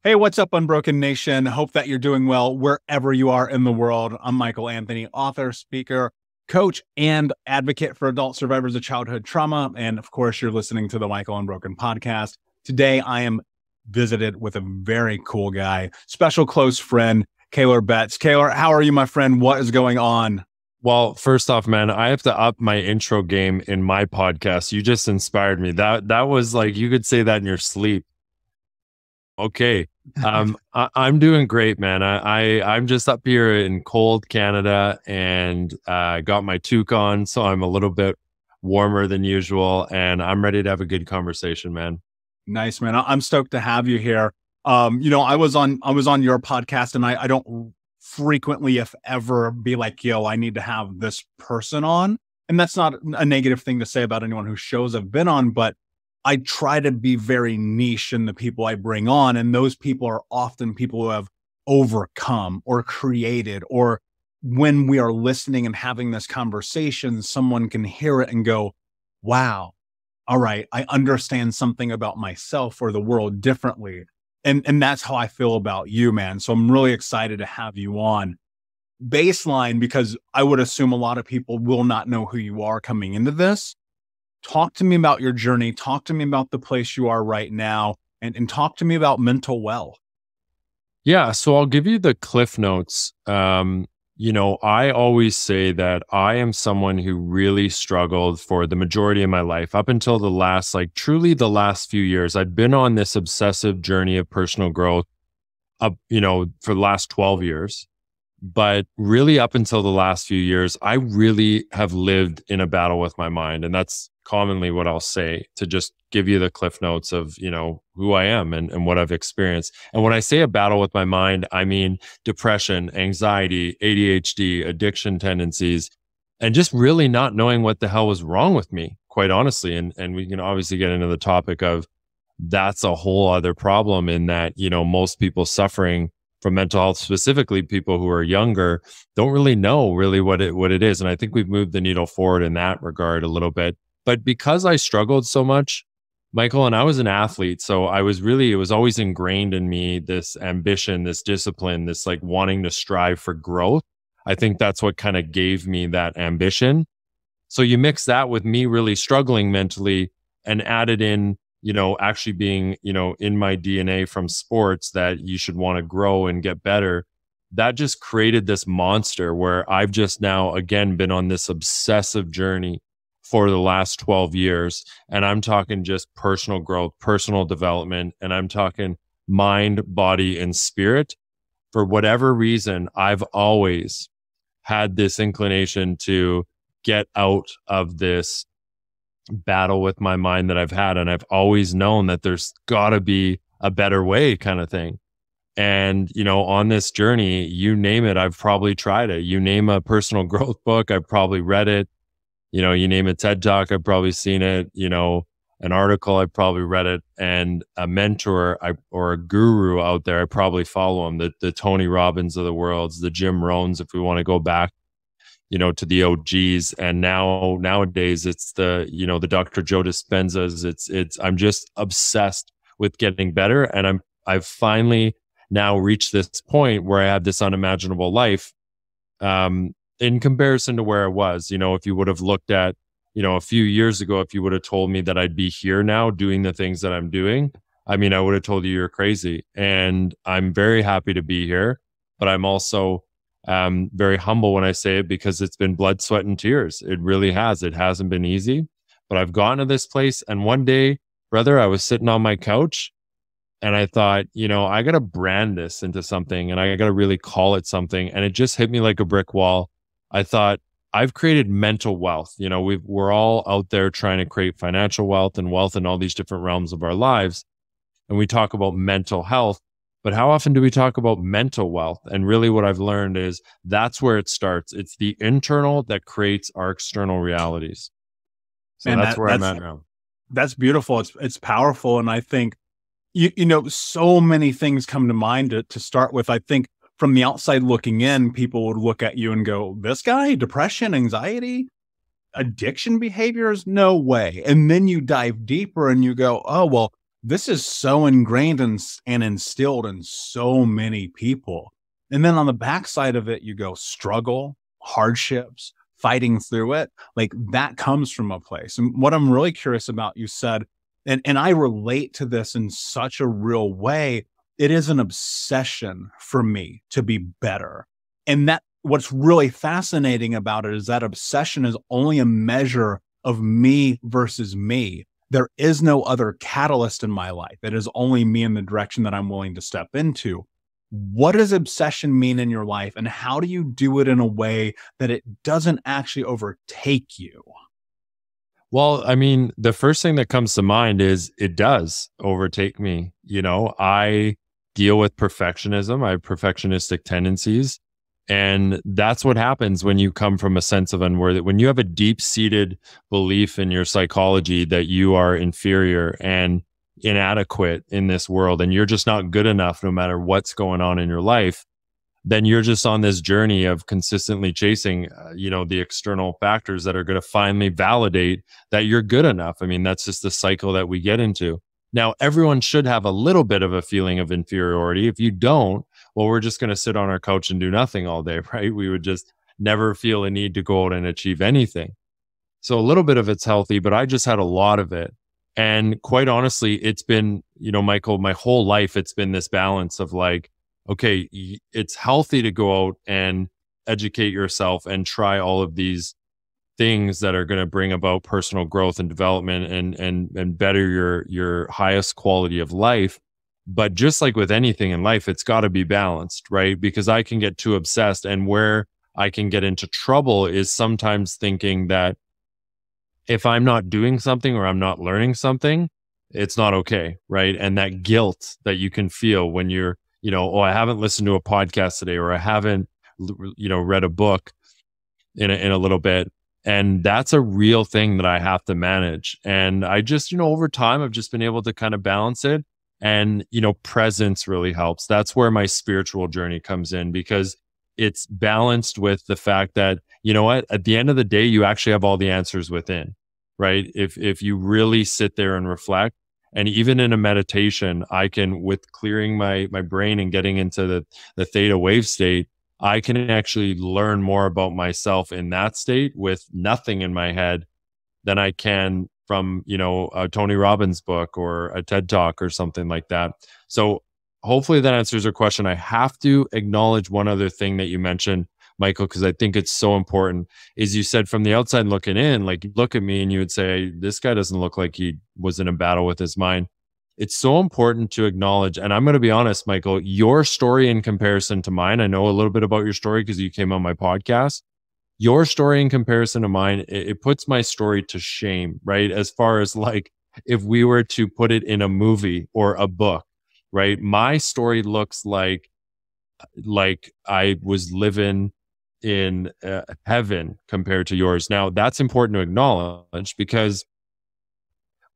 Hey, what's up, Unbroken Nation? Hope that you're doing well wherever you are in the world. I'm Michael Anthony, author, speaker, coach, and advocate for adult survivors of childhood trauma. And of course, you're listening to the Michael Unbroken Podcast. Today, I am visited with a very cool guy, special close friend, Kaylor Betts. Kaylor, how are you, my friend? What is going on? Well, first off, man, I have to up my intro game in my podcast. You just inspired me. That was like, you could say that in your sleep. Okay. I'm doing great, man. I'm just up here in cold Canada and got my toque on, so I'm a little bit warmer than usual, and I'm ready to have a good conversation, man. Nice, man. I'm stoked to have you here. I was on your podcast, and I don't frequently, if ever, be like, yo, I need to have this person on. And that's not a negative thing to say about anyone whose shows I've been on, but I try to be very niche in the people I bring on. And those people are often people who have overcome or created, or when we are listening and having this conversation, someone can hear it and go, wow, all right, I understand something about myself or the world differently. And that's how I feel about you, man. So I'm really excited to have you on. Baseline, because I would assume a lot of people will not know who you are coming into this. Talk to me about your journey. Talk to me about the place you are right now, and talk to me about mental wealth. Yeah, so I'll give you the cliff notes. I always say that I am someone who really struggled for the majority of my life up until the last, truly the last few years. I've been on this obsessive journey of personal growth for the last 12 years. But really up until the last few years, I really have lived in a battle with my mind. And that's commonly what I'll say to just give you the cliff notes of, who I am and what I've experienced. And when I say a battle with my mind, I mean depression, anxiety, ADHD, addiction tendencies, and just really not knowing what the hell was wrong with me, quite honestly. And we can obviously get into the topic of that's a whole other problem in that, most people suffering from mental health, specifically people who are younger, don't really know what it is. And I think we've moved the needle forward in that regard a little bit. But because I struggled so much, Michael, and I was an athlete, so it was always ingrained in me, this ambition, this discipline, this wanting to strive for growth. I think that's what kind of gave me that ambition. So you mix that with me really struggling mentally and added in actually being, in my DNA from sports that you should want to grow and get better. That just created this monster where I've just now, again, been on this obsessive journey for the last 12 years. And I'm talking just personal growth, personal development, and I'm talking mind, body, and spirit. For whatever reason, I've always had this inclination to get out of this battle with my mind that I've had. And I've always known that there's got to be a better way kind of thing. And, on this journey, you name it, I've probably tried it. You name a personal growth book, I've probably read it. You name a TED Talk, I've probably seen it. An article, I've probably read it. And a mentor or a guru out there, I probably follow them. The Tony Robbins of the world, the Jim Rohns, if we want to go back to the OGs. And nowadays it's the Dr. Joe Dispenzas. I'm just obsessed with getting better. And I've finally now reached this point where I have this unimaginable life, in comparison to where I was. If you would have looked at, a few years ago, if you would have told me that I'd be here now doing the things that I'm doing, I would have told you you're crazy. And I'm very happy to be here, but I'm also very humble when I say it, because it's been blood, sweat, and tears. It really has. It hasn't been easy, but I've gotten to this place. And one day, brother, I was sitting on my couch and I thought, I got to brand this into something, and I got to really call it something. And it just hit me like a brick wall. I thought, I've created mental wealth. We're all out there trying to create financial wealth and wealth in all these different realms of our lives. And we talk about mental health. But how often do we talk about mental wealth? And really what I've learned is that's where it starts. It's the internal that creates our external realities. So man, that's where I'm at now. That's beautiful. It's powerful. And I think, so many things come to mind to start with. I think from the outside looking in, people would look at you and go, this guy, depression, anxiety, addiction behaviors? No way. And then you dive deeper and you go, oh, well, this is so ingrained and instilled in so many people. And then on the backside of it, you go struggle, hardships, fighting through it. Like that comes from a place. And what I'm really curious about, you said, and I relate to this in such a real way. It is an obsession for me to be better. And that what's really fascinating about it is that obsession is only a measure of me versus me. There is no other catalyst in my life. It is only me in the direction that I'm willing to step into. What does obsession mean in your life, and how do you do it in a way that it doesn't actually overtake you? Well, I mean, the first thing that comes to mind is it does overtake me. I deal with perfectionism. I have perfectionistic tendencies. And that's what happens when you come from a sense of unworthy. When you have a deep-seated belief in your psychology that you are inferior and inadequate in this world, and you're just not good enough no matter what's going on in your life, then you're just on this journey of consistently chasing, the external factors that are going to finally validate that you're good enough. I mean, that's just the cycle that we get into. Now, everyone should have a little bit of a feeling of inferiority. If you don't, well, we're just going to sit on our couch and do nothing all day, right? We would just never feel a need to go out and achieve anything. So a little bit of it's healthy, but I just had a lot of it. And quite honestly, it's been, Michael, my whole life, it's been this balance of like, okay, it's healthy to go out and educate yourself and try all of these things that are going to bring about personal growth and development and better your highest quality of life. But just like with anything in life, it's got to be balanced, right? Because I can get too obsessed, and where I can get into trouble is sometimes thinking that if I'm not doing something or I'm not learning something, it's not okay, right? And that guilt that you can feel when you're, oh, I haven't listened to a podcast today, or I haven't, read a book in a little bit. And that's a real thing that I have to manage. And I just, over time, I've just been able to kind of balance it. And, presence really helps. That's where my spiritual journey comes in, because it's balanced with the fact that, what, at the end of the day, you actually have all the answers within, right? If you really sit there and reflect, and even in a meditation, I can, with clearing my brain and getting into the theta wave state, I can actually learn more about myself in that state with nothing in my head than I can from, a Tony Robbins book or a TED Talk or something like that. So hopefully that answers your question. I have to acknowledge one other thing that you mentioned, Michael, because I think it's so important, is you said from the outside looking in, like you look at me and you would say, this guy doesn't look like he was in a battle with his mind. It's so important to acknowledge. And I'm going to be honest, Michael, your story in comparison to mine, I know a little bit about your story because you came on my podcast. Your story in comparison to mine, it puts my story to shame, right? As far as like, if we were to put it in a movie or a book, right? My story looks like I was living in heaven compared to yours. Now, that's important to acknowledge because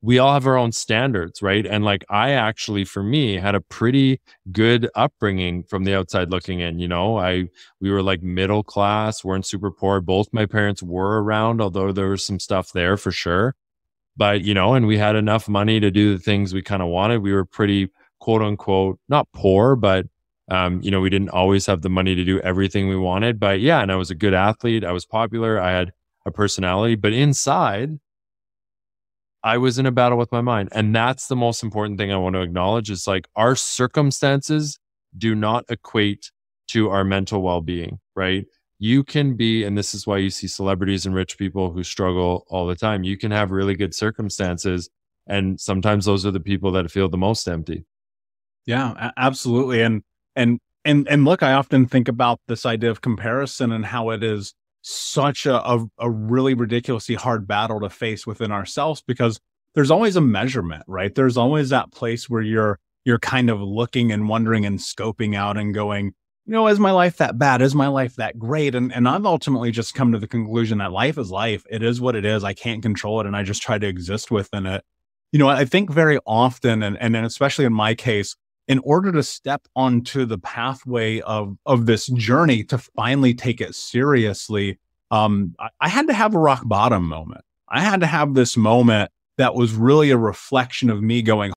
we all have our own standards, right? And like I actually, for me, had a pretty good upbringing from the outside looking in. We were like middle class, weren't super poor. Both my parents were around, although there was some stuff there for sure. But and we had enough money to do the things we kind of wanted. We were pretty quote unquote not poor, but we didn't always have the money to do everything we wanted. But yeah, and I was a good athlete. I was popular. I had a personality, but inside, I was in a battle with my mind. And that's the most important thing I want to acknowledge is like our circumstances do not equate to our mental well-being, right? You can be, and this is why you see celebrities and rich people who struggle all the time. You can have really good circumstances, and sometimes those are the people that feel the most empty. Yeah, absolutely. And look, I often think about this idea of comparison and how it is such a really ridiculously hard battle to face within ourselves, because there's always a measurement, right? There's always that place where you're kind of looking and wondering and scoping out and going, is my life that bad? Is my life that great? And I've ultimately just come to the conclusion that life is life. It is what it is. I can't control it. And I just try to exist within it. I think very often, and especially in my case, in order to step onto the pathway of this journey to finally take it seriously, I had to have a rock bottom moment. I had to have this moment that was really a reflection of me going,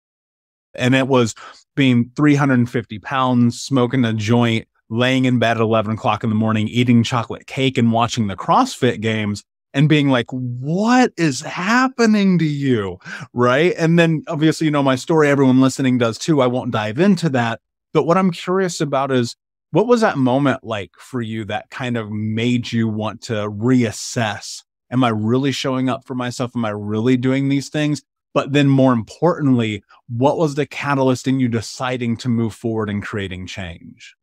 And it was being 350 pounds, smoking a joint, laying in bed at 11 o'clock in the morning, eating chocolate cake and watching the CrossFit games and being like, what is happening to you? Right. And then obviously, you know, my story, everyone listening does too. I won't dive into that. But what I'm curious about is, what was that moment like for you that kind of made you want to reassess? Am I really showing up for myself? Am I really doing these things? But then more importantly, what was the catalyst in you deciding to move forward and creating change?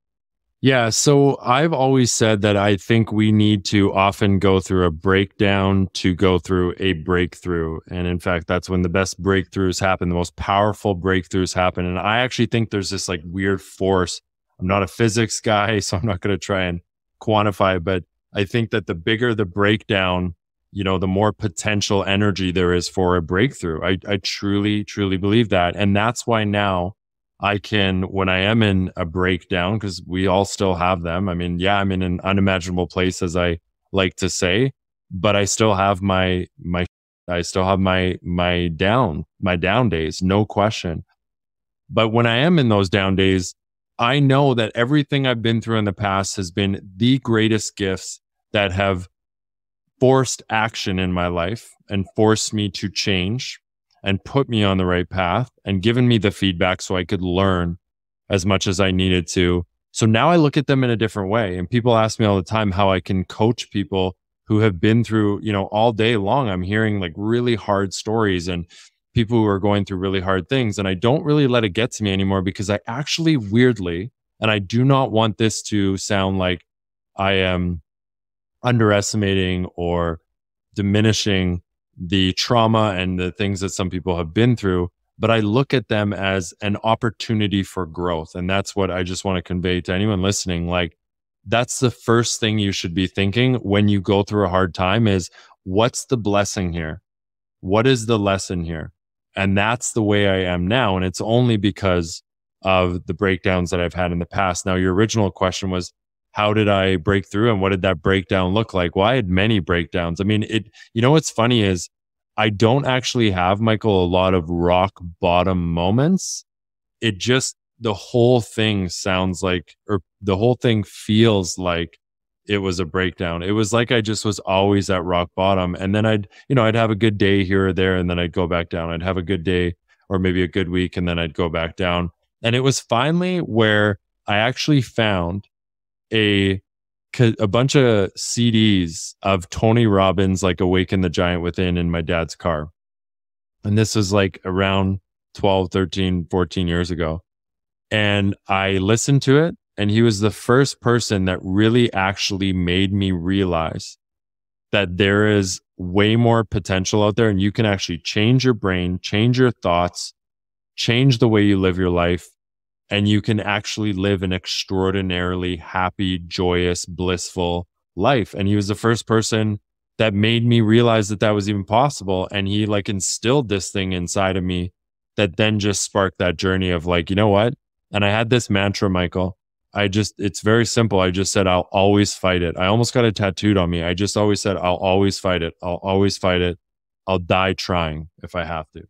Yeah, so I've always said that I think we need to often go through a breakdown to go through a breakthrough. And in fact, that's when the best breakthroughs happen, the most powerful breakthroughs happen. And I actually think there's this like weird force. I'm not a physics guy, so I'm not going to try and quantify, but I think that the bigger the breakdown, you know, the more potential energy there is for a breakthrough. I truly, truly believe that. And that's why now I can, when I am in a breakdown, because we all still have them. I mean, yeah, I'm in an unimaginable place, as I like to say, but I still have my down days, no question. But when I am in those down days, I know that everything I've been through in the past has been the greatest gifts that have forced action in my life and forced me to change and put me on the right path and given me the feedback so I could learn as much as I needed to. So now I look at them in a different way. And people ask me all the time how I can coach people who have been through, you know, all day long. I'm hearing like really hard stories and people who are going through really hard things. And I don't really let it get to me anymore because I actually weirdly, and I do not want this to sound like I am underestimating or diminishing the trauma and the things that some people have been through, but I look at them as an opportunity for growth. And that's what I just want to convey to anyone listening. Like, that's the first thing you should be thinking when you go through a hard time is, what's the blessing here? What is the lesson here? And that's the way I am now. And it's only because of the breakdowns that I've had in the past. Now, your original question was, how did I break through and what did that breakdown look like? Well, I had many breakdowns. I mean, you know, what's funny is I don't actually have, Michael, a lot of rock bottom moments. It just, the whole thing sounds like, or the whole thing feels like it was a breakdown. It was like I just was always at rock bottom. And then I'd have a good day here or there, and then I'd go back down. I'd have a good day or maybe a good week, and then I'd go back down. And it was finally where I actually found a bunch of CDs of Tony Robbins, like Awaken the Giant Within, in my dad's car. And this was like around 12, 13, 14 years ago. And I listened to it, and he was the first person that really actually made me realize that there is way more potential out there, and you can actually change your brain, change your thoughts, change the way you live your life. And you can actually live an extraordinarily happy, joyous, blissful life. And he was the first person that made me realize that that was even possible. And he like instilled this thing inside of me that then just sparked that journey of like, you know what? And I had this mantra, Michael. It's very simple. I just said, I'll always fight it. I almost got it tattooed on me. I just always said, I'll always fight it. I'll always fight it. I'll die trying if I have to.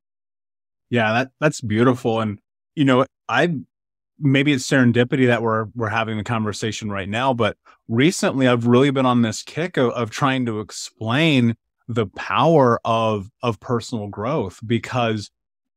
Yeah, that's beautiful. And, you know, maybe it's serendipity that we're having the conversation right now, but recently I've really been on this kick of trying to explain the power of personal growth, because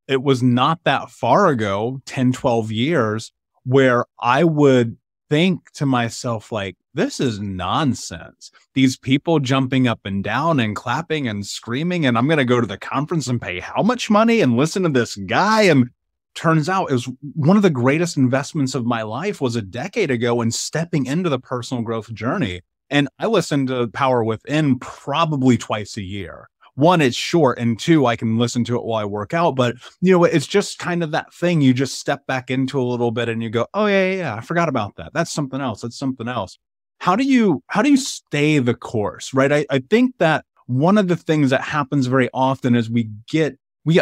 it was not that far ago, 10, 12 years, where I would think to myself, like, this is nonsense. These people jumping up and down and clapping and screaming, and I'm going to go to the conference and pay how much money and listen to this guy. And turns out it was one of the greatest investments of my life was a decade ago in stepping into the personal growth journey. And I listen to Power Within probably twice a year. One, it's short, and two, I can listen to it while I work out. But, you know, it's just kind of that thing. You just step back into a little bit and you go, oh, yeah, I forgot about that. That's something else. That's something else. How do you stay the course, right? I think that one of the things that happens very often is we get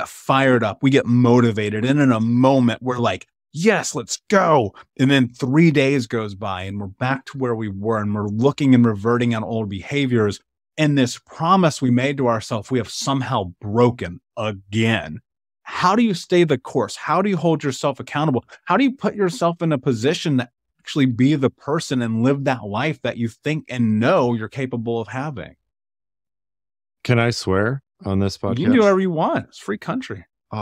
fired up, we get motivated, and in a moment we're like, yes, let's go. And then 3 days goes by and we're back to where we were, and we're looking and reverting on old behaviors. And this promise we made to ourselves, we have somehow broken again. how do you stay the course? How do you hold yourself accountable? How do you put yourself in a position to actually be the person and live that life that you think and know you're capable of having? Can I swear on this podcast? You can do whatever you want. It's a free country. Oh,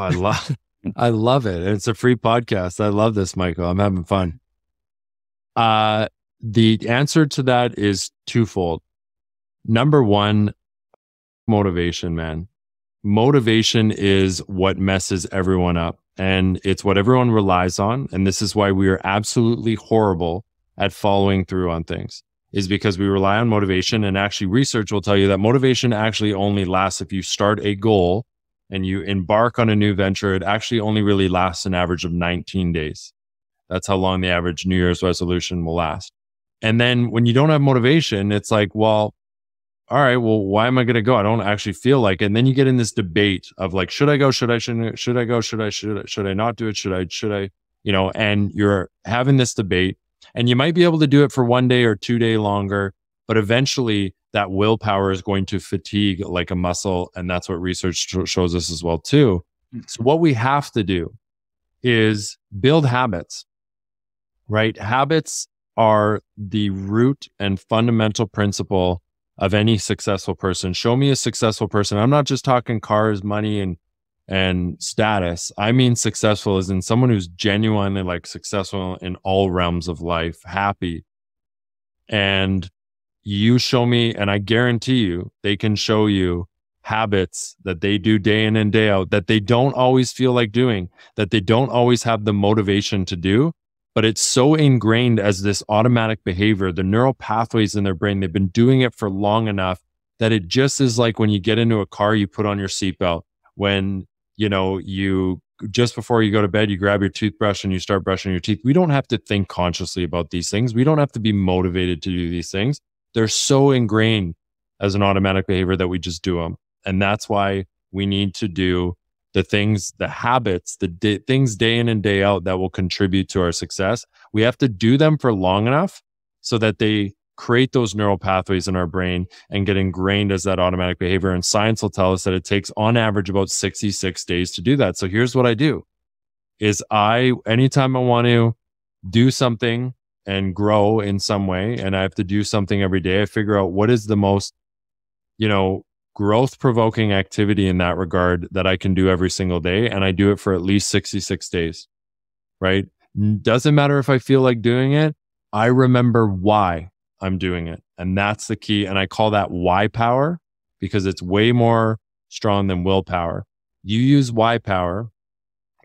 I love it. It's a free podcast. I love this, Michael. I'm having fun. The answer to that is twofold. Number one, motivation, man. Motivation is what messes everyone up, and it's what everyone relies on. And this is why we are absolutely horrible at following through on things, is because we rely on motivation. And actually, research will tell you that motivation actually only lasts if you start a goal and you embark on a new venture. It actually only really lasts an average of 19 days. That's how long the average New Year's resolution will last. And then when you don't have motivation, it's like, well, all right, well, why am I going to go? I don't actually feel like it. And then you get in this debate of like, should I go? Should I go? Should I not do it? Should I, and you're having this debate, and you might be able to do it for 1 day or 2 day longer, but eventually that willpower is going to fatigue like a muscle. And that's what research shows us as well too. So what we have to do is build habits, right? Habits are the root and fundamental principle of any successful person. Show me a successful person. I'm not just talking cars, money, and status. I mean successful as in someone who's genuinely like successful in all realms of life, happy. And you show me, and I guarantee you, they can show you habits that they do day in and day out that they don't always feel like doing, that they don't always have the motivation to do, but it's so ingrained as this automatic behavior, the neural pathways in their brain, they've been doing it for long enough that it just is like when you get into a car, you put on your seatbelt. When, you just before you go to bed, you grab your toothbrush and you start brushing your teeth. We don't have to think consciously about these things. We don't have to be motivated to do these things. They're so ingrained as an automatic behavior that we just do them. And that's why we need to do the things, the habits, things day in and day out that will contribute to our success. We have to do them for long enough so that they create those neural pathways in our brain and get ingrained as that automatic behavior. And science will tell us that it takes on average about 66 days to do that. So here's what I do is anytime I want to do something and grow in some way, and I have to do something every day, I figure out what is the most, growth provoking activity in that regard that I can do every single day. And I do it for at least 66 days, right? Doesn't matter if I feel like doing it. I remember why I'm doing it. And that's the key. And I call that why power because it's way more strong than willpower. You use why power.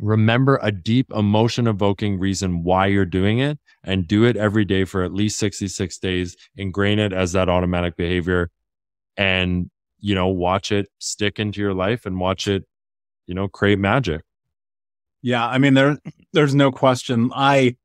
Remember a deep emotion evoking reason why you're doing it and do it every day for at least 66 days. Ingrain it as that automatic behavior and watch it stick into your life and watch it, create magic. Yeah. I mean, there's no question. I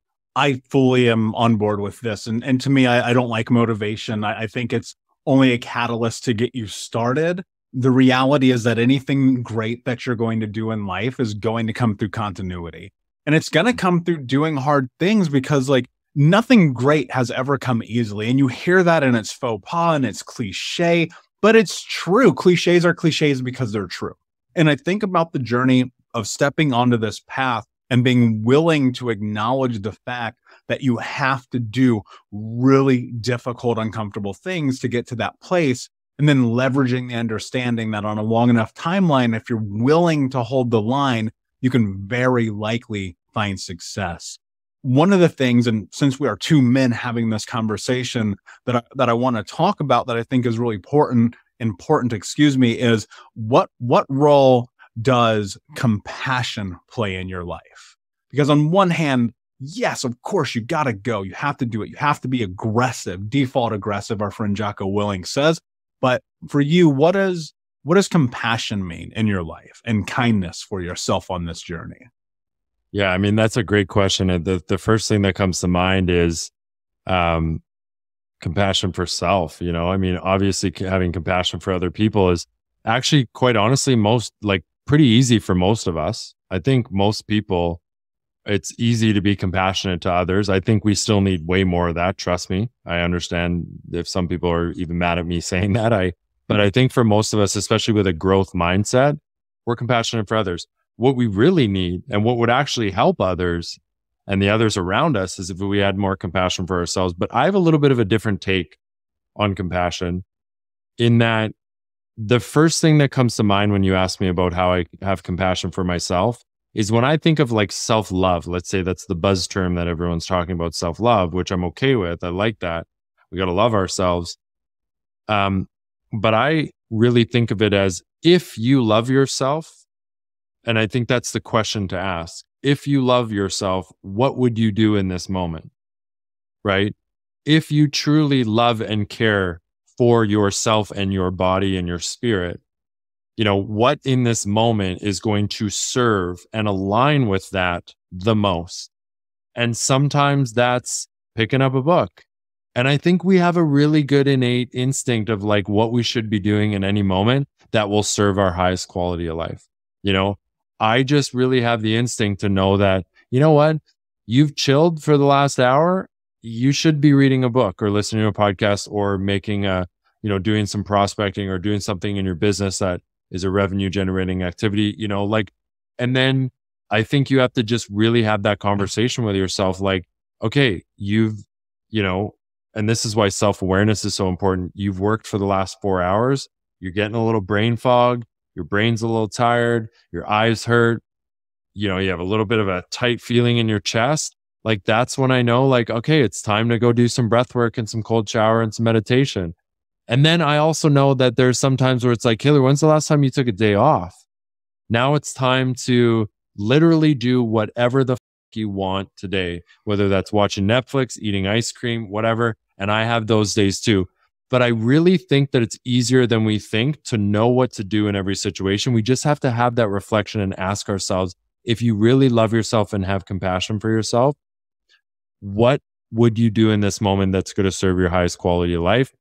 fully am on board with this. And to me, I don't like motivation. I think it's only a catalyst to get you started. The reality is that anything great that you're going to do in life is going to come through continuity. And it's going to come through doing hard things because like nothing great has ever come easily. And you hear that and it's faux pas and it's cliche. But it's true. Cliches are cliches because they're true. And I think about the journey of stepping onto this path and being willing to acknowledge the fact that you have to do really difficult, uncomfortable things to get to that place. And then leveraging the understanding that on a long enough timeline, if you're willing to hold the line, you can very likely find success. One of the things, and since we are two men having this conversation that I want to talk about that I think is really important, is what role does compassion play in your life? Because on one hand, yes, of course, you got to go. You have to do it. You have to be aggressive, default aggressive, our friend Jocko Willink says. But for you, what does compassion mean in your life and kindness for yourself on this journey? Yeah, I mean, that's a great question. And the first thing that comes to mind is compassion for self. I mean, obviously having compassion for other people is actually quite honestly pretty easy for most of us. I think most people, it's easy to be compassionate to others. I think we still need way more of that. Trust me. I understand if some people are even mad at me saying that. But I think for most of us, especially with a growth mindset, we're compassionate for others. what we really need and what would actually help others and the others around us is if we had more compassion for ourselves. But I have a little bit of a different take on compassion, in that the first thing that comes to mind when you ask me about how I have compassion for myself is when I think of like self-love. Let's say that's the buzz term that everyone's talking about, self-love, which I'm okay with. I like that. We got to love ourselves. But I really think of it as, if you love yourself, and I think that's the question to ask. If you love yourself, what would you do in this moment? Right? If you truly love and care for yourself and your body and your spirit, what in this moment is going to serve and align with that the most? And sometimes that's picking up a book. And I think we have a really good innate instinct of like what we should be doing in any moment that will serve our highest quality of life. I just really have the instinct to know that, what, you've chilled for the last hour, you should be reading a book or listening to a podcast or making doing some prospecting or doing something in your business that is a revenue generating activity, and then I think you have to just really have that conversation with yourself. Like, okay, and this is why self-awareness is so important. You've worked for the last 4 hours. You're getting a little brain fog. Your brain's a little tired. Your eyes hurt. You have a little bit of a tight feeling in your chest. Like, that's when I know, like, okay, it's time to go do some breath work and some cold shower and some meditation. And then I also know that there's some times where it's like, Kaylor, when's the last time you took a day off? Now it's time to literally do whatever the you want today, whether that's watching Netflix, eating ice cream, whatever. And I have those days too. But I really think that it's easier than we think to know what to do in every situation. We just have to have that reflection and ask ourselves, if you really love yourself and have compassion for yourself, what would you do in this moment that's going to serve your highest quality of life?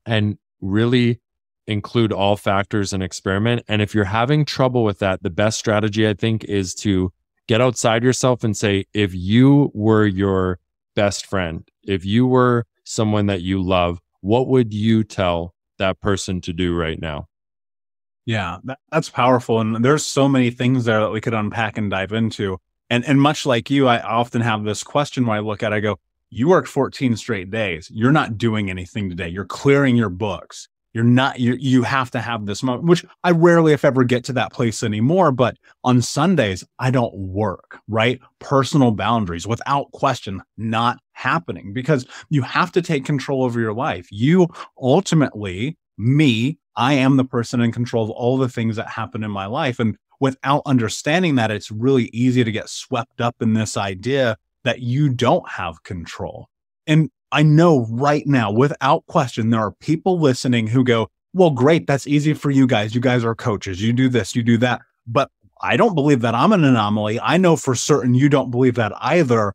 And really include all factors and experiment. And if you're having trouble with that, the best strategy, I think, is to get outside yourself and say, if you were your best friend, if you were someone that you love, what would you tell that person to do right now? Yeah, that's powerful. And there's so many things there that we could unpack and dive into. And much like you, I often have this question where I look at it, I go, you worked 14 straight days. You're not doing anything today. You're clearing your books. You have to have this moment, which I rarely, if ever, get to that place anymore. But on Sundays, I don't work, right? Personal boundaries, without question, not happening, because you have to take control over your life. You ultimately, I am the person in control of all the things that happen in my life. And without understanding that, it's really easy to get swept up in this idea that you don't have control. And I know right now, without question, there are people listening who go, well, great, that's easy for you guys. You guys are coaches. You do this, you do that. But I don't believe that I'm an anomaly. I know for certain you don't believe that either.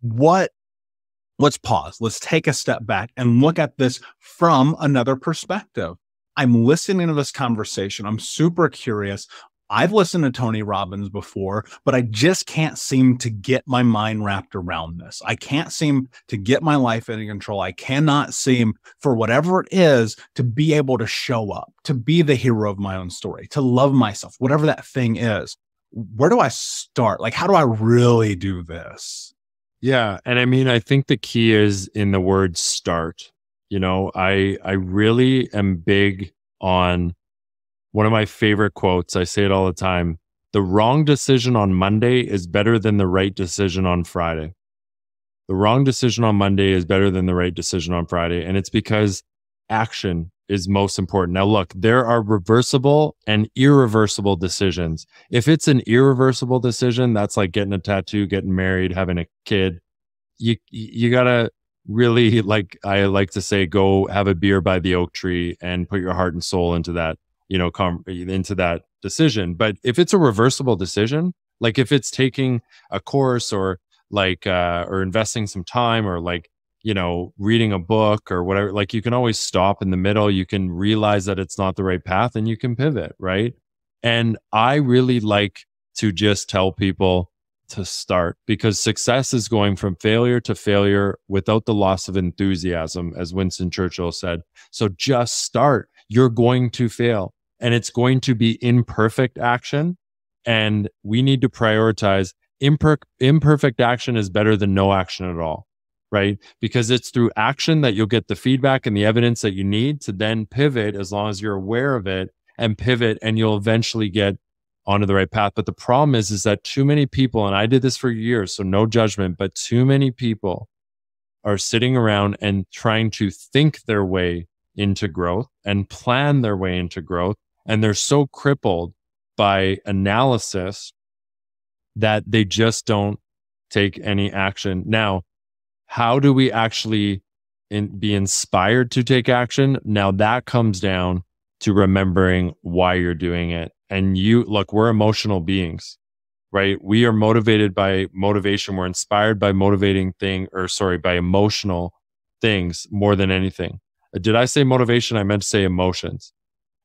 Let's pause. Let's take a step back and look at this from another perspective. I'm listening to this conversation. I'm super curious. I've listened to Tony Robbins before, but I just can't seem to get my mind wrapped around this. I can't seem to get my life in control. I cannot seem, for whatever it is, to be able to show up, to be the hero of my own story, to love myself, whatever that thing is. Where do I start? Like, how do I really do this? Yeah. And I mean, I think the key is in the word start. I really am big on one of my favorite quotes. I say it all the time. The wrong decision on Monday is better than the right decision on Friday. The wrong decision on Monday is better than the right decision on Friday. And it's because action is most important. Now, look, there are reversible and irreversible decisions. If it's an irreversible decision, that's like getting a tattoo, getting married, having a kid. You gotta really, like I like to say, go have a beer by the oak tree and put your heart and soul into that, into that decision. But if it's a reversible decision, like if it's taking a course or or investing some time or reading a book or whatever, like you can always stop in the middle. You can realize that it's not the right path and you can pivot, right? And I really like to just tell people to start, because success is going from failure to failure without the loss of enthusiasm, as Winston Churchill said. So just start. You're going to fail, and it's going to be imperfect action. And we need to prioritize imperfect action is better than no action at all, right? Because it's through action that you'll get the feedback and the evidence that you need to then pivot, as long as you're aware of it and pivot, and you'll eventually get onto the right path. But the problem is that too many people, and I did this for years, so no judgment, but too many people are sitting around and trying to think their way into growth and plan their way into growth. And they're so crippled by analysis that they just don't take any action. Now, how do we actually be inspired to take action? Now that comes down to remembering why you're doing it. And look, we're emotional beings, right? We are motivated by motivation. We're inspired by by emotional things more than anything. Did I say motivation? I meant to say emotions.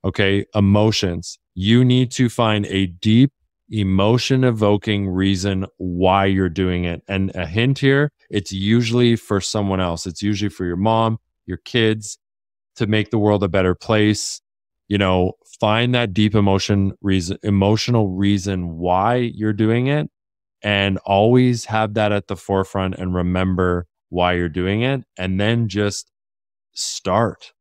Okay. Emotions. You need to find a deep, emotion evoking reason why you're doing it. And a hint here, it's usually for someone else. It's usually for your mom, your kids, to make the world a better place. Find that deep emotional reason why you're doing it, and always have that at the forefront and remember why you're doing it. And then just start.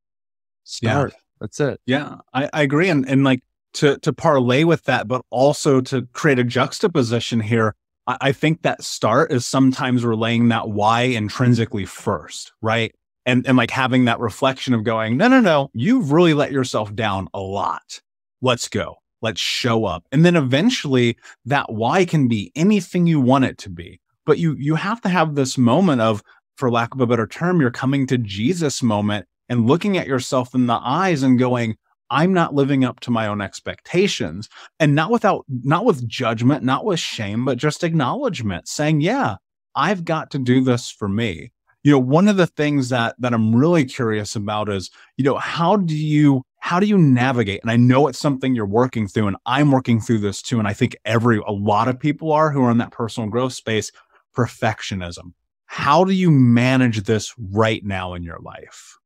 Yeah. That's it. Yeah, I agree. And like, to parlay with that, but also to create a juxtaposition here, I think that start is sometimes relaying that why intrinsically first, right? And like having that reflection of going, no, you've really let yourself down a lot. Let's go. Let's show up. And then eventually that why can be anything you want it to be. But you have to have this moment of, for lack of a better term, you're coming to Jesus moment and looking at yourself in the eyes and going, I'm not living up to my own expectations, and not with judgment, not with shame, but just acknowledgement, saying, yeah, I've got to do this for me. One of the things that I'm really curious about is, how do you navigate? And I know it's something you're working through, and I'm working through this too. And I think a lot of people are, who are in that personal growth space, perfectionism. How do you manage this right now in your life?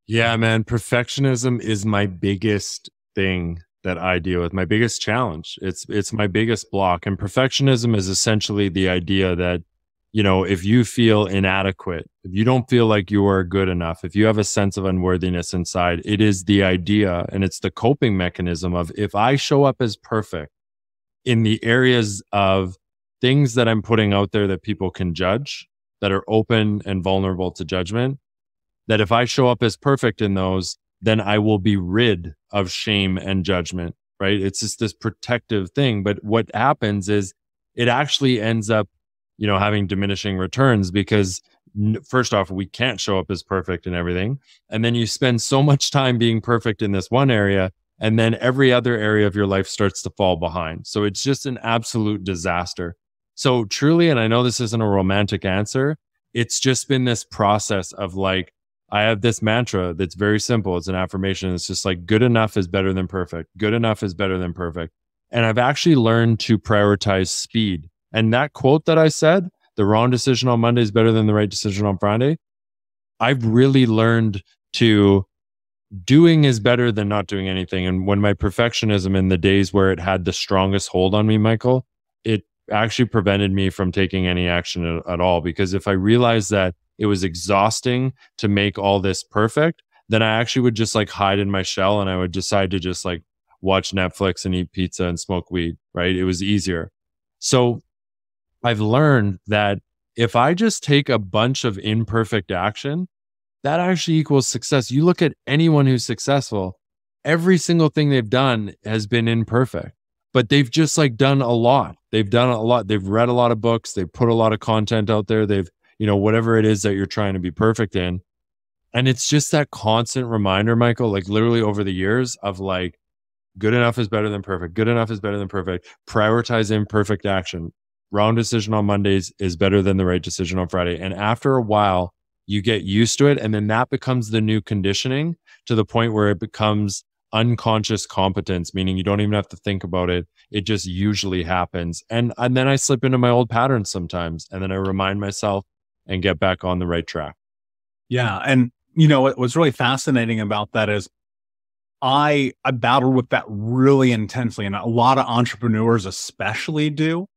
Yeah, man. Perfectionism is my biggest thing that I deal with, my biggest challenge. It's my biggest block. And perfectionism is essentially the idea that, if you feel inadequate, if you don't feel like you are good enough, if you have a sense of unworthiness inside, it is the idea, and it's the coping mechanism of, if I show up as perfect in the areas of things that I'm putting out there that people can judge, that are open and vulnerable to judgment, that if I show up as perfect in those, then I will be rid of shame and judgment, right? It's just this protective thing. But what happens is it actually ends up, having diminishing returns, because first off, we can't show up as perfect in everything. And then you spend so much time being perfect in this one area, and then every other area of your life starts to fall behind. So it's just an absolute disaster. So truly, and I know this isn't a romantic answer, it's just been this process of like, I have this mantra that's very simple. It's an affirmation. It's just like, good enough is better than perfect. Good enough is better than perfect. And I've actually learned to prioritize speed. And that quote that I said, the wrong decision on Monday is better than the right decision on Friday, I've really learned to doing is better than not doing anything. And when my perfectionism, in the days where it had the strongest hold on me, Michael, it actually prevented me from taking any action at all. Because if I realized that it was exhausting to make all this perfect, then I actually would just like hide in my shell, and I would decide to just like watch Netflix and eat pizza and smoke weed, right? It was easier. So I've learned that if I just take a bunch of imperfect action, that actually equals success. You look at anyone who's successful, every single thing they've done has been imperfect, but they've just like done a lot. They've done a lot. They've read a lot of books. They've put a lot of content out there. They've, whatever it is that you're trying to be perfect in. And it's just that constant reminder, Michael, like literally over the years of like, good enough is better than perfect. Good enough is better than perfect. Prioritize imperfect action. Wrong decision on Mondays is better than the right decision on Friday. And after a while, you get used to it. And then that becomes the new conditioning, to the point where it becomes unconscious competence, meaning you don't even have to think about it. It just usually happens. And then I slip into my old patterns sometimes. And then I remind myself and get back on the right track. Yeah. And what's really fascinating about that is, I battled with that really intensely, and a lot of entrepreneurs especially do.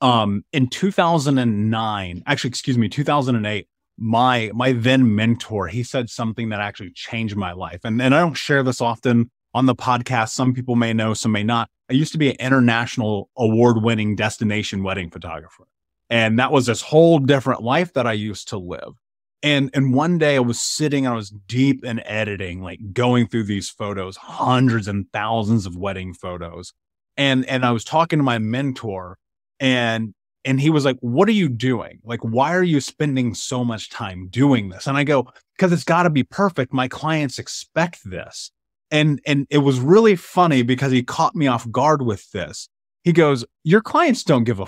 In 2009, actually, excuse me, 2008, my then mentor, he said something that actually changed my life. And I don't share this often on the podcast. Some people may know, some may not. I used to be an international award-winning destination wedding photographer. And that was this whole different life that I used to live. And one day I was sitting, I was deep in editing, like going through these photos, hundreds and thousands of wedding photos. And I was talking to my mentor, and he was like, "What are you doing? Like, why are you spending so much time doing this?" And I go, "Because it's got to be perfect. My clients expect this." And it was really funny because he caught me off guard with this. He goes, "Your clients don't give a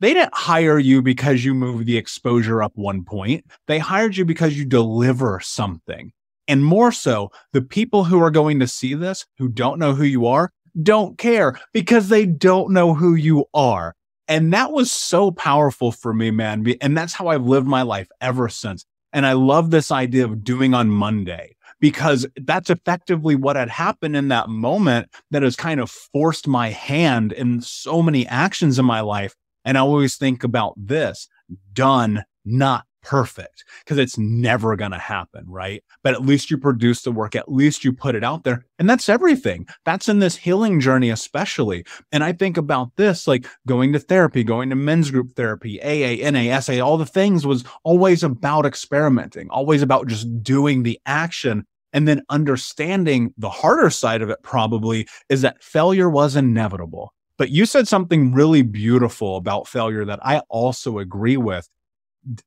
they didn't hire you because you moved the exposure up 1 point. They hired you because you deliver something. And more so, the people who are going to see this, who don't know who you are, don't care because they don't know who you are." And that was so powerful for me, man. And that's how I've lived my life ever since. And I love this idea of doing on Monday, because that's effectively what had happened in that moment that has kind of forced my hand in so many actions in my life. And I always think about this: done, not perfect, because it's never going to happen, right? But at least you produce the work, at least you put it out there. And that's everything. That's in this healing journey, especially. And I think about this, like going to therapy, going to men's group therapy, AA, NA, SA, all the things was always about experimenting, always about just doing the action. And then understanding the harder side of it probably is that failure was inevitable. But you said something really beautiful about failure that I also agree with.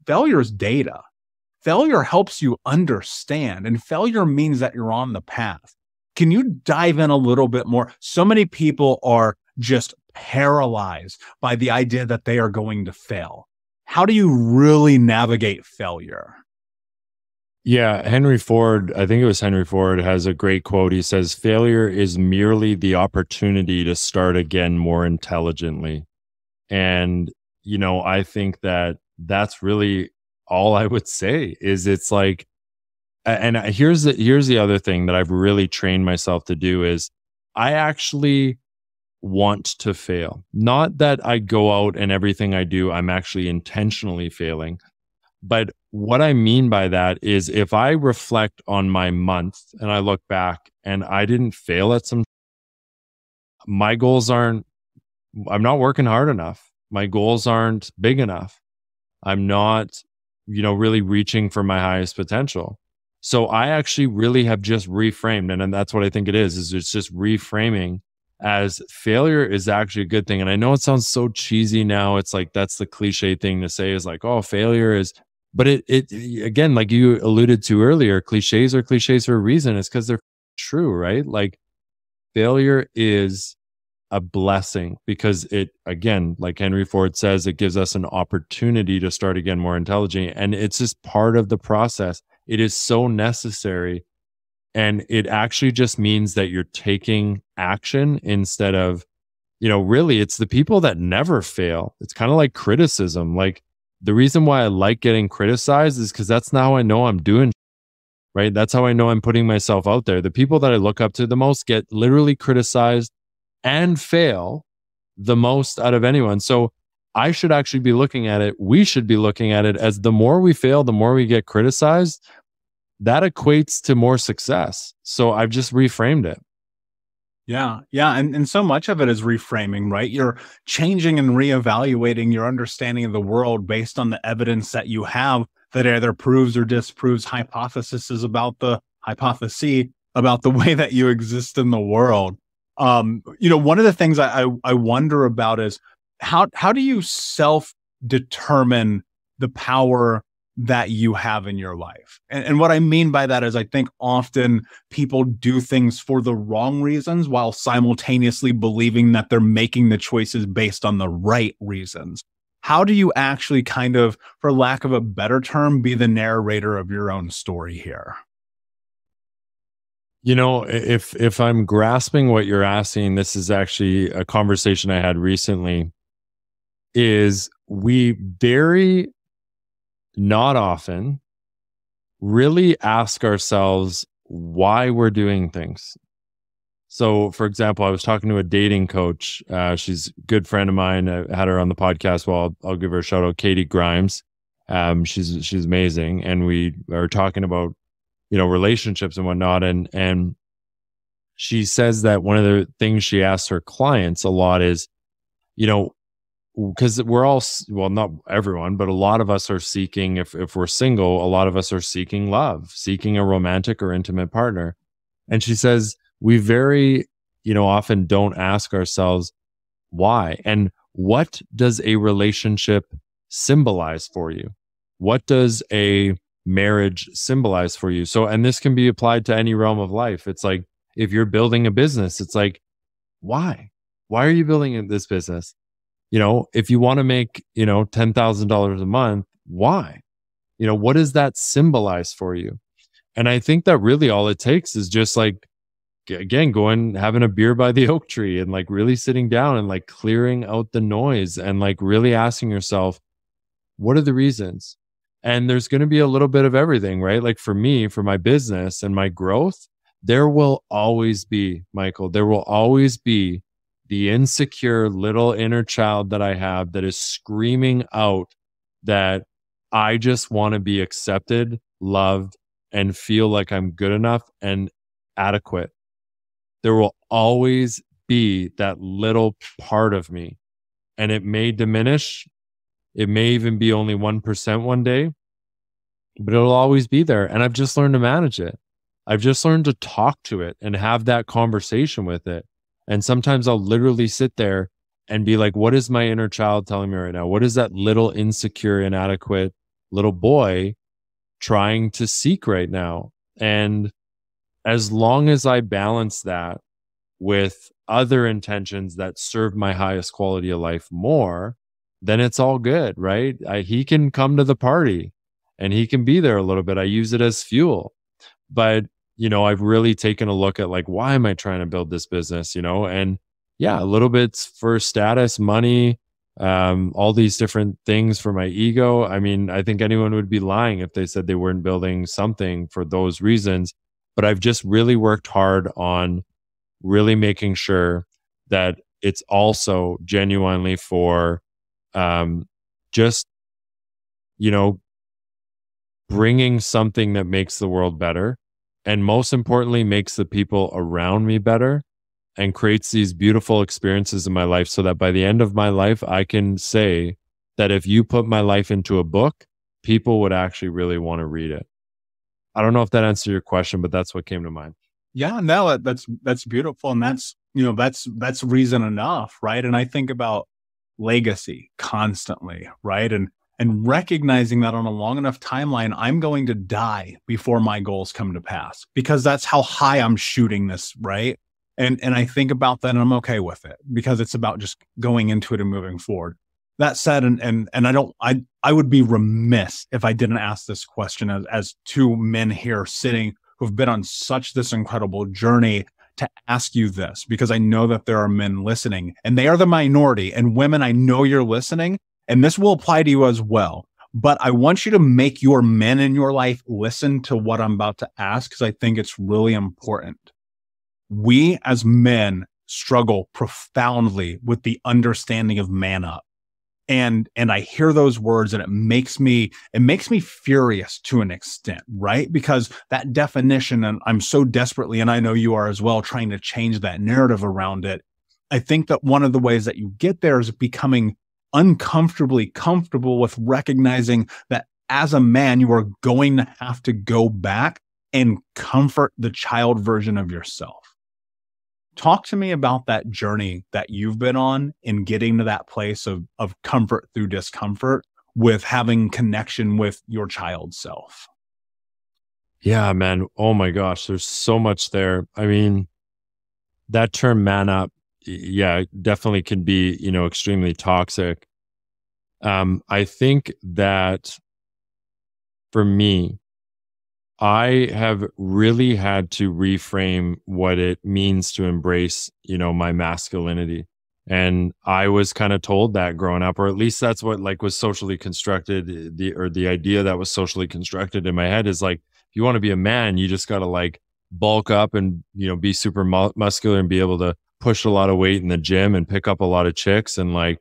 Failure is data. Failure helps you understand, and failure means that you're on the path. Can you dive in a little bit more? So many people are just paralyzed by the idea that they are going to fail. How do you really navigate failure? Yeah, Henry Ford, I think it was Henry Ford, has a great quote. He says, "Failure is merely the opportunity to start again more intelligently." And, I think that that's really all I would say is it's like, and here's the other thing that I've really trained myself to do is I actually want to fail. Not that I go out and everything I do, I'm actually intentionally failing. But what I mean by that is if I reflect on my month and I look back and I didn't fail at some, my goals aren't, I'm not working hard enough. My goals aren't big enough. I'm not, really reaching for my highest potential. So I actually really have just reframed. And that's what I think it is it's just reframing as failure is actually a good thing. And I know it sounds so cheesy now. It's like, that's the cliche thing to say is like, oh, failure is, but it again, like you alluded to earlier, cliches are cliches for a reason. It's because they're true, right? Like failure is a blessing because it, again, like Henry Ford says, it gives us an opportunity to start again more intelligent. And it's just part of the process. It is so necessary. And it actually just means that you're taking action instead of, really it's the people that never fail. It's kind of like criticism. Like the reason why I like getting criticized is because that's not how I know I'm doing, right? That's how I know I'm putting myself out there. The people that I look up to the most get literally criticized and fail the most out of anyone. So I should actually be looking at it. We should be looking at it as the more we fail, the more we get criticized. That equates to more success. So I've just reframed it. Yeah. Yeah. And so much of it is reframing, right? You're changing and reevaluating your understanding of the world based on the evidence that you have that either proves or disproves hypotheses about the hypothesis about the way that you exist in the world. One of the things I wonder about is how do you self-determine the power that you have in your life? And what I mean by that is I think often people do things for the wrong reasons while simultaneously believing that they're making the choices based on the right reasons. How do you actually kind of, for lack of a better term, be the narrator of your own story here? If I'm grasping what you're asking, this is actually a conversation I had recently, is we very not often really ask ourselves why we're doing things. So, for example, I was talking to a dating coach. She's a good friend of mine. I had her on the podcast. Well, I'll give her a shout out, Katie Grimes. She's amazing, and we are talking about relationships and whatnot. And she says that one of the things she asks her clients a lot is, because we're all, well, not everyone, but a lot of us are seeking, if we're single, a lot of us are seeking love, seeking a romantic or intimate partner. And she says, we very, often don't ask ourselves why. And what does a relationship symbolize for you? What does a marriage symbolize for you? So, and this can be applied to any realm of life. It's like, if you're building a business, it's like, why? Why are you building this business? If you want to make, $10,000 a month, why? What does that symbolize for you? And I think that really all it takes is just like, again, going, having a beer by the oak tree and like really sitting down and like clearing out the noise and like really asking yourself, what are the reasons? And there's going to be a little bit of everything, right? Like for me, for my business and my growth, there will always be, Michael, there will always be the insecure little inner child that I have that is screaming out that I just want to be accepted, loved, and feel like I'm good enough and adequate. There will always be that little part of me, and it may diminish. It may even be only 1% one day, but it'll always be there. And I've just learned to manage it. I've just learned to talk to it and have that conversation with it. And sometimes I'll literally sit there and be like, what is my inner child telling me right now? What is that little insecure, inadequate little boy trying to seek right now? And as long as I balance that with other intentions that serve my highest quality of life more, then it's all good, right? He can come to the party and he can be there a little bit. I use it as fuel. But, I've really taken a look at like, why am I trying to build this business, And yeah, a little bit for status, money, all these different things for my ego. I mean, I think anyone would be lying if they said they weren't building something for those reasons. But I've just really worked hard on really making sure that it's also genuinely for just, bringing something that makes the world better. And most importantly, makes the people around me better and creates these beautiful experiences in my life so that by the end of my life, I can say that if you put my life into a book, people would actually really want to read it. I don't know if that answered your question, but that's what came to mind. Yeah, no, that's beautiful. And that's reason enough, right? And I think about legacy constantly, right? And recognizing that on a long enough timeline, I'm going to die before my goals come to pass because that's how high I'm shooting this, right? And I think about that and I'm okay with it because it's about just going into it and moving forward. That said, and I would be remiss if I didn't ask this question as two men here sitting who've been on such this incredible journey to ask you this, because I know that there are men listening and they are the minority, and women, I know you're listening and this will apply to you as well. But I want you to make your men in your life listen to what I'm about to ask because I think it's really important. We as men struggle profoundly with the understanding of man up. And I hear those words and it makes me furious to an extent, right? Because that definition, and I'm so desperately, and I know you are as well, trying to change that narrative around it. I think that one of the ways that you get there is becoming uncomfortably comfortable with recognizing that as a man, you are going to have to go back and comfort the child version of yourself. Talk to me about that journey that you've been on in getting to that place of comfort through discomfort with having connection with your child self. Yeah, man. Oh my gosh. There's so much there. I mean, that term man up, yeah, definitely can be, extremely toxic. I think that for me, I have really had to reframe what it means to embrace, my masculinity. And I was kind of told that growing up, or at least that's what was socially constructed. The idea that was socially constructed in my head is like, if you want to be a man, you just got to bulk up and, be super muscular and be able to push a lot of weight in the gym and pick up a lot of chicks and like,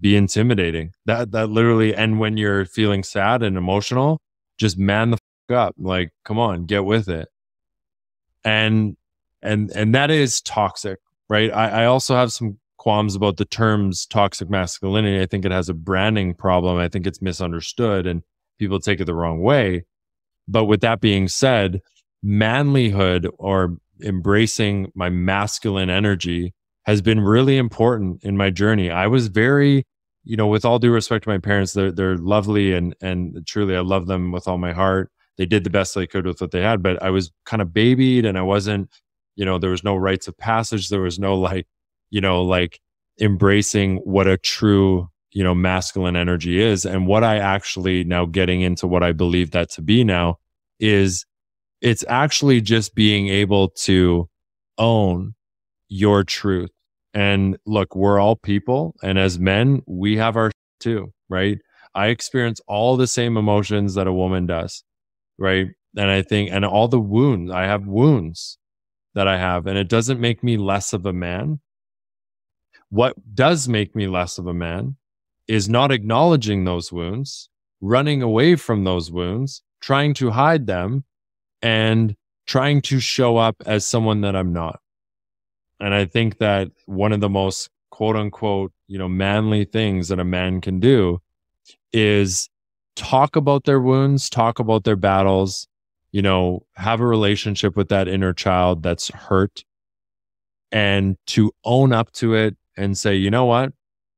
be intimidating. That literally, and when you're feeling sad and emotional, just man the fuck up. Like, come on, get with it. And that is toxic, right? I also have some qualms about the terms toxic masculinity. I think it has a branding problem. I think it's misunderstood and people take it the wrong way. But with that being said, manlyhood or embracing my masculine energy has been really important in my journey. I was very, with all due respect to my parents, they're lovely and truly I love them with all my heart. They did the best they could with what they had, but I was kind of babied and I wasn't, there was no rites of passage. There was no like embracing what a true, masculine energy is. And what I actually now getting into what I believe that to be now is it's actually just being able to own your truth. And look, we're all people. And as men, we have our too, right? I experience all the same emotions that a woman does, right? And I think, and all the wounds, I have wounds that I have, and it doesn't make me less of a man. What does make me less of a man is not acknowledging those wounds, running away from those wounds, trying to hide them, and trying to show up as someone that I'm not. And I think that one of the most quote unquote, manly things that a man can do is talk about their wounds, talk about their battles, have a relationship with that inner child that's hurt, and to own up to it and say, you know what?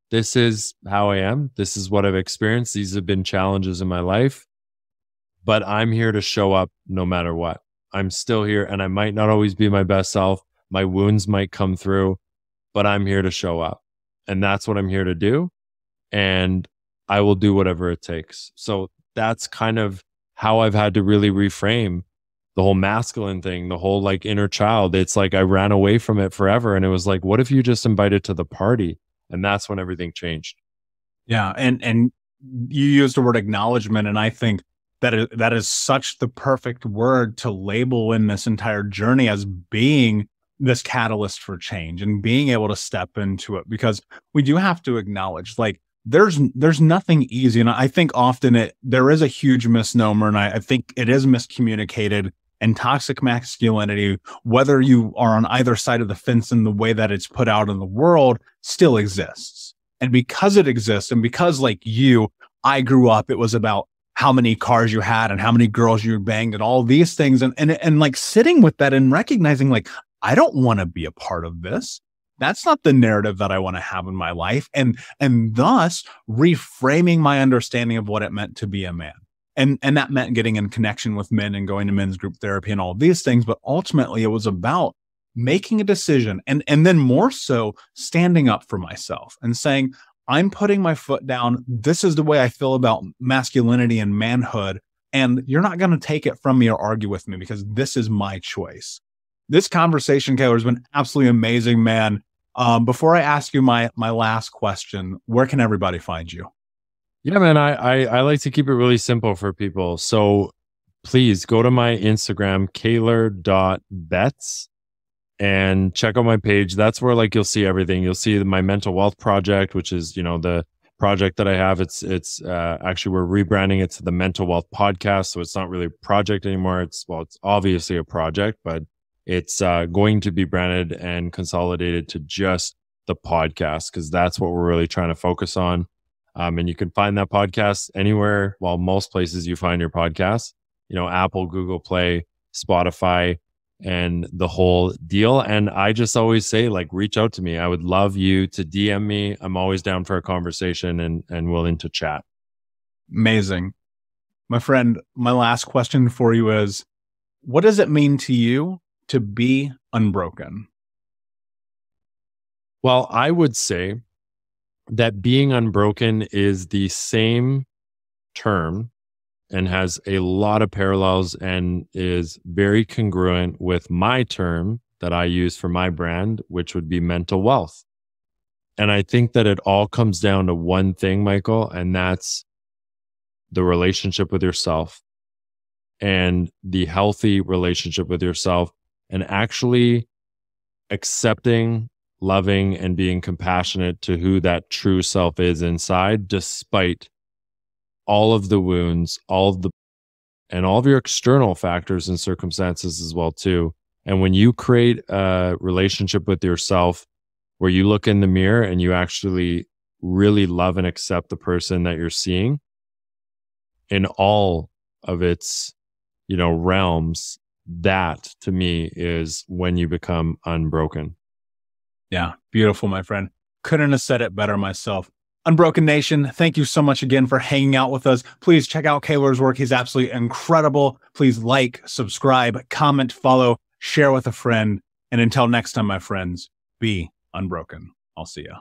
This is how I am. This is what I've experienced. These have been challenges in my life, but I'm here to show up no matter what. I'm still here and I might not always be my best self. My wounds might come through, but I'm here to show up. And that's what I'm here to do. And I will do whatever it takes. So that's kind of how I've had to really reframe the whole masculine thing, the whole like inner child. It's like I ran away from it forever. And it was like, what if you just invited to the party? And that's when everything changed. Yeah. And you used the word acknowledgement. And I think that is such the perfect word to label in this entire journey as being this catalyst for change and being able to step into it, because we do have to acknowledge like there's nothing easy. And I think often there is a huge misnomer, and I think it is miscommunicated. And toxic masculinity, whether you are on either side of the fence in the way that it's put out in the world, still exists. And because it exists, and because like I grew up, it was about how many cars you had and how many girls you banged and all these things. And like sitting with that and recognizing like, I don't want to be a part of this. That's not the narrative that I want to have in my life. And thus reframing my understanding of what it meant to be a man. And that meant getting in connection with men and going to men's group therapy and all of these things. But ultimately it was about making a decision and then more so standing up for myself and saying, I'm putting my foot down. This is the way I feel about masculinity and manhood. And you're not going to take it from me or argue with me because this is my choice. This conversation, Kaylor, has been absolutely amazing, man. Before I ask you my last question, where can everybody find you? Yeah, man, I like to keep it really simple for people. So please go to my Instagram, kaylor.betts, and check out my page. That's where like you'll see everything. You'll see my mental wealth project, which is, the project that I have. It's actually, we're rebranding it to the Mental Wealth Podcast. So it's not really a project anymore. It's obviously a project, but it's going to be branded and consolidated to just the podcast, because that's what we're really trying to focus on. And you can find that podcast anywhere, most places you find your podcast, Apple, Google Play, Spotify, and the whole deal. And I just always say, like, reach out to me. I would love you to DM me. I'm always down for a conversation and willing to chat. Amazing. My friend, my last question for you is, what does it mean to you to be unbroken? Well, I would say that being unbroken is the same term and has a lot of parallels and is very congruent with my term that I use for my brand, which would be mental wealth. And I think that it all comes down to one thing, Michael, and that's the relationship with yourself and the healthy relationship with yourself, and actually accepting, loving, and being compassionate to who that true self is inside, despite all of the wounds, and all of your external factors and circumstances as well too. And when you create a relationship with yourself where you look in the mirror and you actually really love and accept the person that you're seeing in all of its, realms, that to me is when you become unbroken. Yeah, beautiful, my friend. Couldn't have said it better myself. Unbroken Nation, thank you so much again for hanging out with us. Please check out Kaylor's work. He's absolutely incredible. Please like, subscribe, comment, follow, share with a friend. And until next time, my friends, be unbroken. I'll see ya.